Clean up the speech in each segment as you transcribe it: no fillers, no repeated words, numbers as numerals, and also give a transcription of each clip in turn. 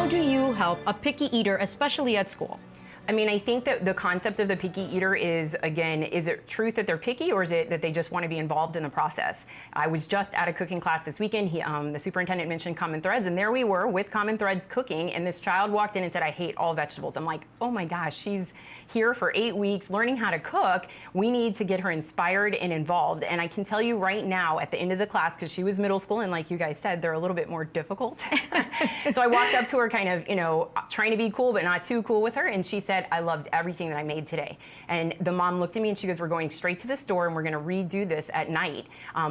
how do you help a picky eater, especially at school? I mean, I think that the concept of the picky eater is, again, is it truth that they're picky, or is it that they just want to be involved in the process? I was just at a cooking class this weekend. The superintendent mentioned common threads, and there we were with common threads cooking, and this child walked in and said, I hate all vegetables. I'm like, oh my gosh, she's here for 8 weeks learning how to cook. We need to get her inspired and involved. And I can tell you right now, at the end of the class, because she was middle school, and like you guys said, they're a little bit more difficult. So I walked up to her kind of, trying to be cool, but not too cool with her, and she said, I loved everything that I made today. And the mom looked at me and she goes, we're going straight to the store and we're going to redo this at night.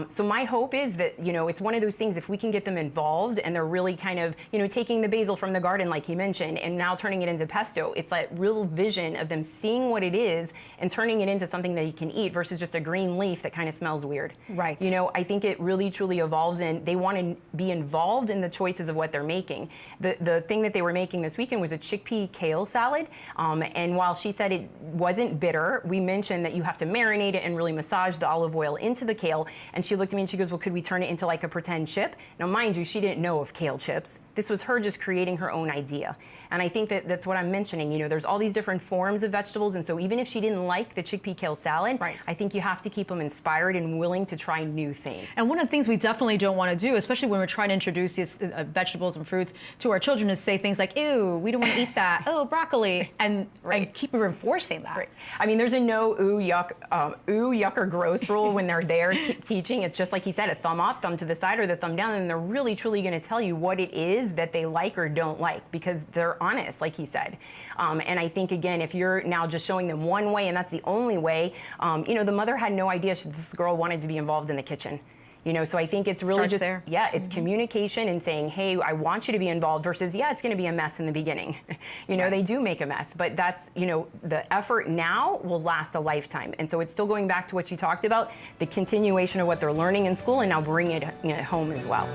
So my hope is that, it's one of those things, if we can get them involved and they're really kind of, taking the basil from the garden, like he mentioned, and now turning it into pesto, it's that real vision of them seeing what it is and turning it into something that you can eat versus just a green leaf that kind of smells weird. Right. I think it really, truly evolves, and they want to be involved in the choices of what they're making. The thing that they were making this weekend was a chickpea kale salad. And while she said it wasn't bitter, we mentioned that you have to marinate it and really massage the olive oil into the kale. And she looked at me and she goes, well, could we turn it into like a pretend chip? Now, mind you, she didn't know of kale chips. This was her just creating her own idea. And I think that that's what I'm mentioning. There's all these different forms of vegetables. And so even if she didn't like the chickpea kale salad, right, I think you have to keep them inspired and willing to try new things. And one of the things we definitely don't want to do, especially when we're trying to introduce these vegetables and fruits to our children, is say things like, ew, we don't want to eat that. Oh, broccoli. And keep reinforcing that. Right. I mean, there's a no ooh, yuck or gross rule when they're there teaching. It's just like he said, a thumb up, thumb to the side, or the thumb down, and they're really, truly going to tell you what it is that they like or don't like, because they're honest, like he said. And I think, again, if you're now just showing them one way and that's the only way, the mother had no idea this girl wanted to be involved in the kitchen. So I think it's really it's communication and saying, hey, I want you to be involved versus, it's going to be a mess in the beginning. They do make a mess, but that's, the effort now will last a lifetime. And so it's still going back to what you talked about, the continuation of what they're learning in school and now bringing it home as well.